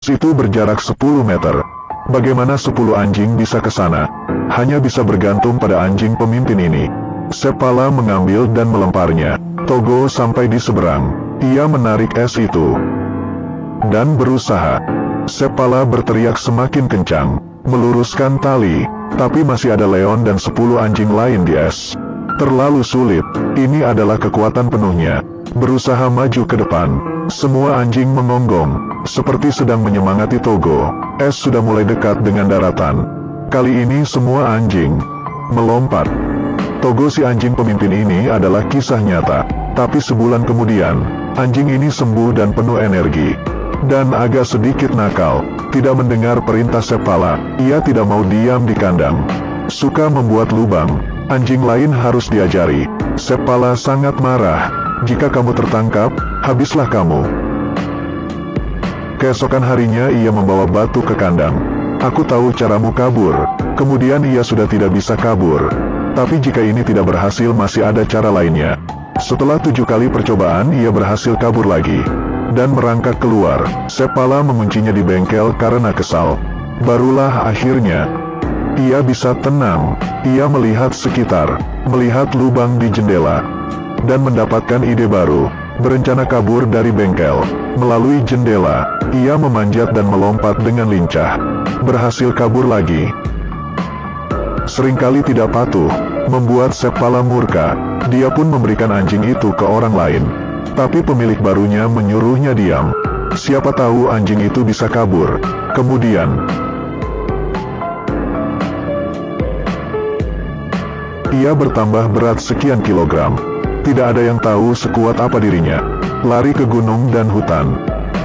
Itu berjarak 10 meter. Bagaimana 10 anjing bisa ke sana? Hanya bisa bergantung pada anjing pemimpin ini. Sepala mengambil dan melemparnya. Togo sampai di seberang. Ia menarik es itu dan berusaha. Sepala berteriak semakin kencang, meluruskan tali, tapi masih ada Leon dan 10 anjing lain di es. Terlalu sulit, ini adalah kekuatan penuhnya. Berusaha maju ke depan. Semua anjing mengonggong, seperti sedang menyemangati Togo. Es sudah mulai dekat dengan daratan. Kali ini semua anjing melompat. Togo si anjing pemimpin ini adalah kisah nyata. Tapi sebulan kemudian, anjing ini sembuh dan penuh energi. Dan agak sedikit nakal, tidak mendengar perintah Sepala. Ia tidak mau diam di kandang. Suka membuat lubang. Anjing lain harus diajari. Sepala sangat marah. Jika kamu tertangkap, habislah kamu. Keesokan harinya ia membawa batu ke kandang. Aku tahu caramu kabur. Kemudian ia sudah tidak bisa kabur. Tapi jika ini tidak berhasil masih ada cara lainnya. Setelah 7 kali percobaan ia berhasil kabur lagi. Dan merangkak keluar. Sepala menguncinya di bengkel karena kesal. Barulah akhirnya ia bisa tenang. Ia melihat sekitar, melihat lubang di jendela, dan mendapatkan ide baru. Berencana kabur dari bengkel. Melalui jendela, ia memanjat dan melompat dengan lincah. Berhasil kabur lagi. Seringkali tidak patuh, membuat Sepala murka. Dia pun memberikan anjing itu ke orang lain. Tapi pemilik barunya menyuruhnya diam. Siapa tahu anjing itu bisa kabur. Kemudian ia bertambah berat sekian kilogram. Tidak ada yang tahu sekuat apa dirinya. Lari ke gunung dan hutan.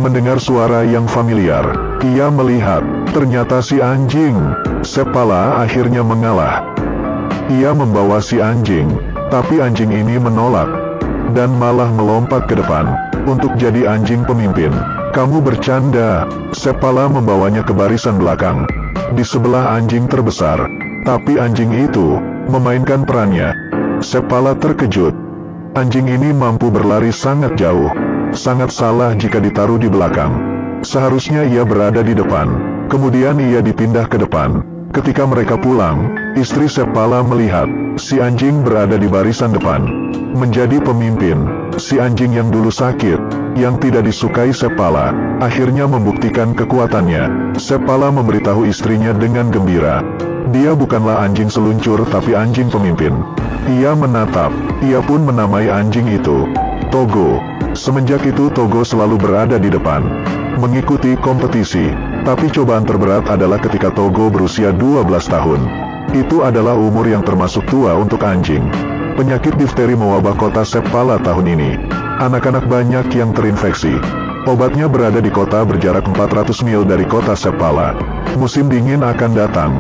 Mendengar suara yang familiar. Ia melihat, ternyata si anjing. Sepala akhirnya mengalah. Ia membawa si anjing. Tapi anjing ini menolak. Dan malah melompat ke depan. Untuk jadi anjing pemimpin. Kamu bercanda. Sepala membawanya ke barisan belakang. Di sebelah anjing terbesar. Tapi anjing itu memainkan perannya. Sepala terkejut. Anjing ini mampu berlari sangat jauh. Sangat salah jika ditaruh di belakang. Seharusnya ia berada di depan. Kemudian ia dipindah ke depan. Ketika mereka pulang, istri Sepala melihat si anjing berada di barisan depan. Menjadi pemimpin, si anjing yang dulu sakit, yang tidak disukai Sepala, akhirnya membuktikan kekuatannya. Sepala memberitahu istrinya dengan gembira. Dia bukanlah anjing seluncur tapi anjing pemimpin. Ia menatap, ia pun menamai anjing itu Togo. Semenjak itu Togo selalu berada di depan, mengikuti kompetisi. Tapi cobaan terberat adalah ketika Togo berusia 12 tahun. Itu adalah umur yang termasuk tua untuk anjing. Penyakit difteri mewabah kota Sepala tahun ini. Anak-anak banyak yang terinfeksi. Obatnya berada di kota berjarak 400 mil dari kota Sepala. Musim dingin akan datang,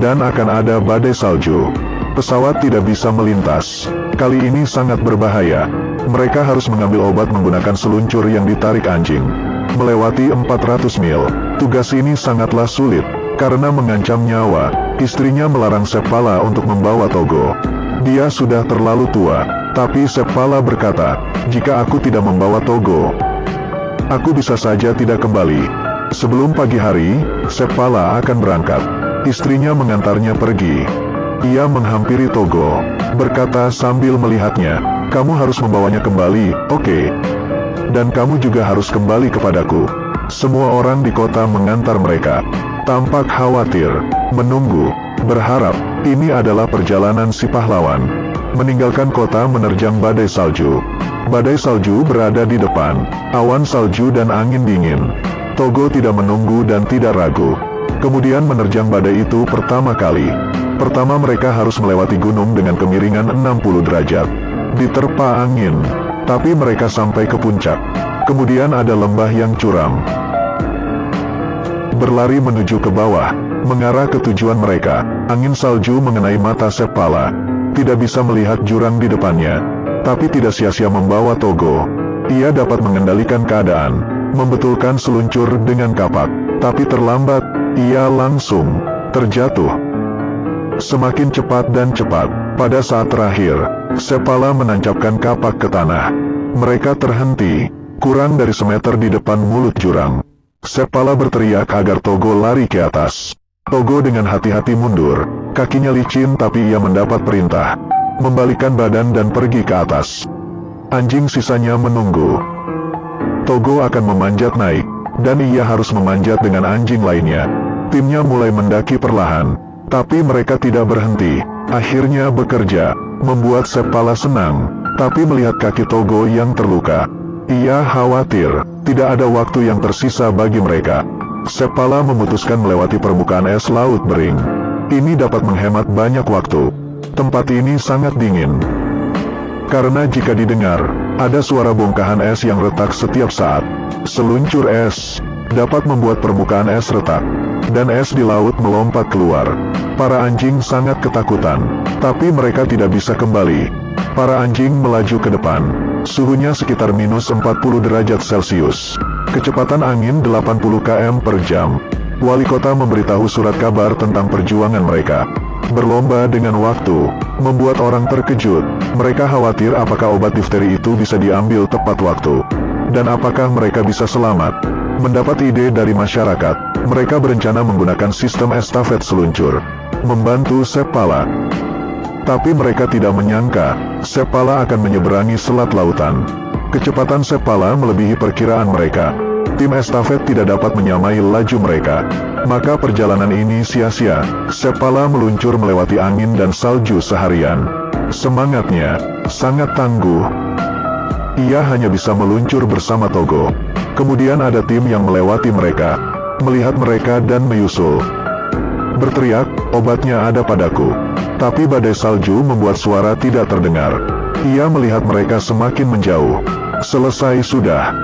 dan akan ada badai salju. Pesawat tidak bisa melintas. Kali ini sangat berbahaya. Mereka harus mengambil obat menggunakan seluncur yang ditarik anjing. Melewati 400 mil. Tugas ini sangatlah sulit, karena mengancam nyawa. Istrinya melarang Sepala untuk membawa Togo. Dia sudah terlalu tua. Tapi Sepala berkata, jika aku tidak membawa Togo, aku bisa saja tidak kembali. Sebelum pagi hari, Sepala akan berangkat. Istrinya mengantarnya pergi. Ia menghampiri Togo, berkata sambil melihatnya, kamu harus membawanya kembali, oke? Dan kamu juga harus kembali kepadaku. Semua orang di kota mengantar mereka. Tampak khawatir, menunggu, berharap. Ini adalah perjalanan si pahlawan. Meninggalkan kota menerjang badai salju. Badai salju berada di depan. Awan salju dan angin dingin. Togo tidak menunggu dan tidak ragu. Kemudian menerjang badai itu pertama kali. Pertama mereka harus melewati gunung dengan kemiringan 60 derajat. Diterpa angin. Tapi mereka sampai ke puncak. Kemudian ada lembah yang curam. Berlari menuju ke bawah, mengarah ke tujuan mereka. Angin salju mengenai mata Sepala. Tidak bisa melihat jurang di depannya. Tapi tidak sia-sia membawa Togo. Ia dapat mengendalikan keadaan, membetulkan seluncur dengan kapak. Tapi terlambat, ia langsung terjatuh. Semakin cepat dan cepat. Pada saat terakhir, Sepala menancapkan kapak ke tanah. Mereka terhenti, kurang dari semeter di depan mulut jurang. Sepala berteriak agar Togo lari ke atas. Togo dengan hati-hati mundur. Kakinya licin tapi ia mendapat perintah. Membalikkan badan dan pergi ke atas. Anjing sisanya menunggu. Togo akan memanjat naik, dan ia harus memanjat dengan anjing lainnya. Timnya mulai mendaki perlahan, tapi mereka tidak berhenti. Akhirnya bekerja, membuat Sepala senang, tapi melihat kaki Togo yang terluka, ia khawatir, tidak ada waktu yang tersisa bagi mereka. Sepala memutuskan melewati permukaan es laut Bering. Ini dapat menghemat banyak waktu. Tempat ini sangat dingin. Karena jika didengar, ada suara bongkahan es yang retak setiap saat. Seluncur es dapat membuat permukaan es retak, dan es di laut melompat keluar. Para anjing sangat ketakutan, tapi mereka tidak bisa kembali. Para anjing melaju ke depan. Suhunya sekitar minus 40 derajat Celcius. Kecepatan angin 80 km per jam. Wali kota memberitahu surat kabar tentang perjuangan mereka. Berlomba dengan waktu, membuat orang terkejut. Mereka khawatir apakah obat difteri itu bisa diambil tepat waktu. Dan apakah mereka bisa selamat. Mendapat ide dari masyarakat, mereka berencana menggunakan sistem estafet seluncur. Membantu Sepala. Tapi mereka tidak menyangka, Sepala akan menyeberangi selat lautan. Kecepatan Sepala melebihi perkiraan mereka. Tim estafet tidak dapat menyamai laju mereka. Maka perjalanan ini sia-sia. Sepala meluncur melewati angin dan salju seharian. Semangatnya sangat tangguh. Ia hanya bisa meluncur bersama Togo. Kemudian ada tim yang melewati mereka, melihat mereka dan menyusul. Berteriak, obatnya ada padaku. Tapi badai salju membuat suara tidak terdengar. Ia melihat mereka semakin menjauh. Selesai sudah.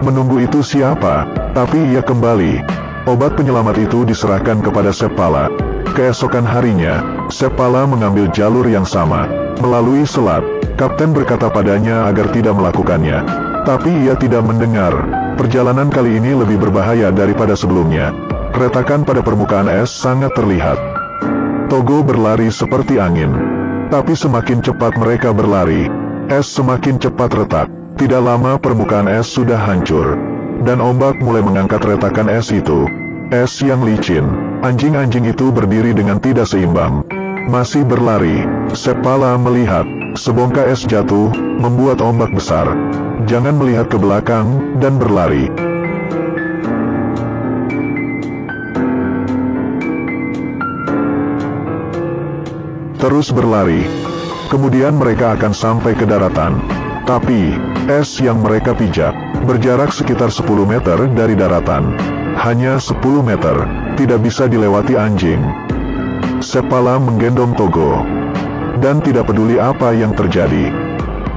Menunggu itu siapa? Tapi ia kembali. Obat penyelamat itu diserahkan kepada Sepala. Keesokan harinya, Sepala mengambil jalur yang sama, melalui selat. Kapten berkata padanya agar tidak melakukannya. Tapi ia tidak mendengar. Perjalanan kali ini lebih berbahaya daripada sebelumnya. Retakan pada permukaan es sangat terlihat. Togo berlari seperti angin. Tapi semakin cepat mereka berlari, es semakin cepat retak. Tidak lama permukaan es sudah hancur. Dan ombak mulai mengangkat retakan es itu. Es yang licin. Anjing-anjing itu berdiri dengan tidak seimbang. Masih berlari. Sepala melihat sebongkah es jatuh, membuat ombak besar. Jangan melihat ke belakang, dan berlari. Terus berlari. Kemudian mereka akan sampai ke daratan. Tapi, es yang mereka pijak, berjarak sekitar 10 meter dari daratan. Hanya 10 meter, tidak bisa dilewati anjing. Sepala menggendong Togo. Dan tidak peduli apa yang terjadi.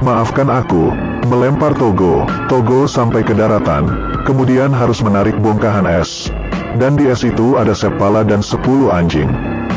Maafkan aku, melempar Togo. Togo sampai ke daratan, kemudian harus menarik bongkahan es. Dan di es itu ada Sepala dan 10 anjing.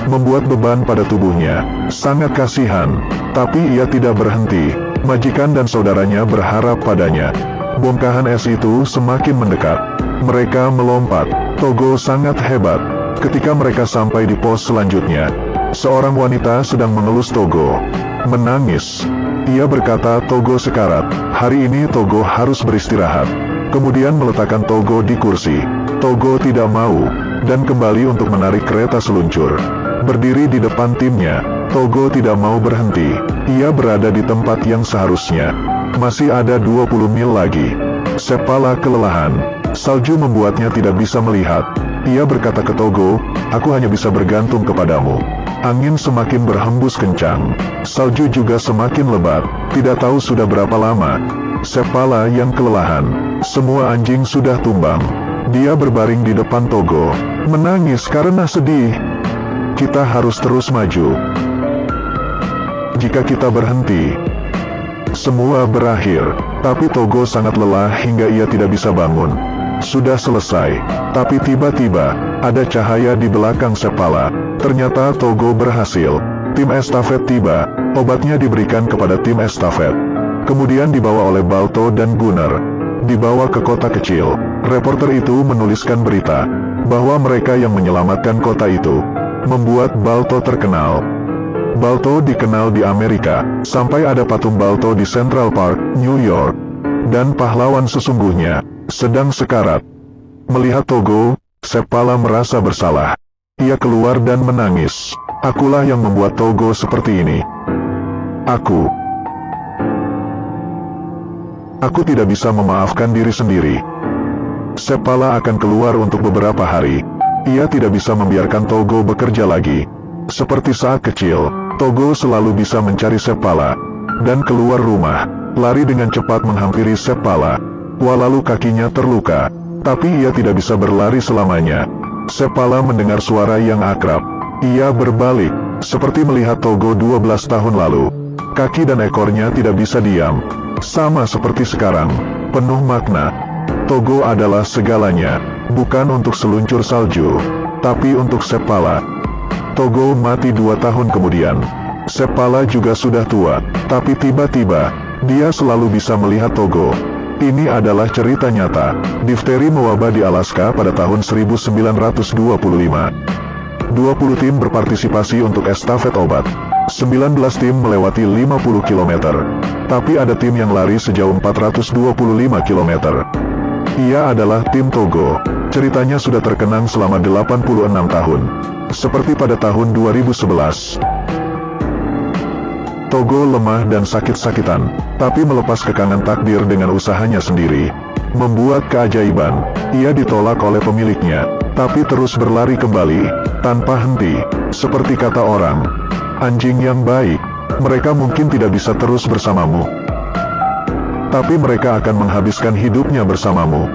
Membuat beban pada tubuhnya. Sangat kasihan, tapi ia tidak berhenti. Majikan dan saudaranya berharap padanya. Bongkahan es itu semakin mendekat. Mereka melompat. Togo sangat hebat. Ketika mereka sampai di pos selanjutnya, seorang wanita sedang mengelus Togo. Menangis. Ia berkata Togo sekarat. Hari ini Togo harus beristirahat. Kemudian meletakkan Togo di kursi. Togo tidak mau, dan kembali untuk menarik kereta seluncur. Berdiri di depan timnya, Togo tidak mau berhenti. Ia berada di tempat yang seharusnya. Masih ada 20 mil lagi. Sepala kelelahan. Salju membuatnya tidak bisa melihat. Ia berkata ke Togo, aku hanya bisa bergantung kepadamu. Angin semakin berhembus kencang. Salju juga semakin lebat. Tidak tahu sudah berapa lama. Sepala yang kelelahan. Semua anjing sudah tumbang. Dia berbaring di depan Togo, menangis karena sedih. Kita harus terus maju. Jika kita berhenti, semua berakhir. Tapi Togo sangat lelah hingga ia tidak bisa bangun. Sudah selesai. Tapi tiba-tiba, ada cahaya di belakang Sepala. Ternyata Togo berhasil. Tim estafet tiba. Obatnya diberikan kepada tim estafet. Kemudian dibawa oleh Balto dan Gunner. Dibawa ke kota kecil. Reporter itu menuliskan berita bahwa mereka yang menyelamatkan kota itu. Membuat Balto terkenal. Balto dikenal di Amerika, sampai ada patung Balto di Central Park, New York. Dan pahlawan sesungguhnya sedang sekarat. Melihat Togo, Sepala merasa bersalah. Ia keluar dan menangis. Akulah yang membuat Togo seperti ini. Aku tidak bisa memaafkan diri sendiri. Sepala akan keluar untuk beberapa hari. Ia tidak bisa membiarkan Togo bekerja lagi. Seperti saat kecil, Togo selalu bisa mencari Sepala dan keluar rumah, lari dengan cepat menghampiri Sepala. Walau kakinya terluka, tapi ia tidak bisa berlari selamanya. Sepala mendengar suara yang akrab. Ia berbalik, seperti melihat Togo 12 tahun lalu. Kaki dan ekornya tidak bisa diam. Sama seperti sekarang, penuh makna. Togo adalah segalanya, bukan untuk seluncur salju, tapi untuk Sepala. Togo mati 2 tahun kemudian. Sepala juga sudah tua, tapi tiba-tiba, dia selalu bisa melihat Togo. Ini adalah cerita nyata. Difteri mewabah di Alaska pada tahun 1925. 20 tim berpartisipasi untuk estafet obat. 19 tim melewati 50 km. Tapi ada tim yang lari sejauh 425 km. Ia adalah tim Togo. Ceritanya sudah terkenang selama 86 tahun. Seperti pada tahun 2011. Togo lemah dan sakit-sakitan, tapi melepas kekangan takdir dengan usahanya sendiri. Membuat keajaiban, ia ditolak oleh pemiliknya, tapi terus berlari kembali, tanpa henti. Seperti kata orang, anjing yang baik, mereka mungkin tidak bisa terus bersamamu, tapi mereka akan menghabiskan hidupnya bersamamu.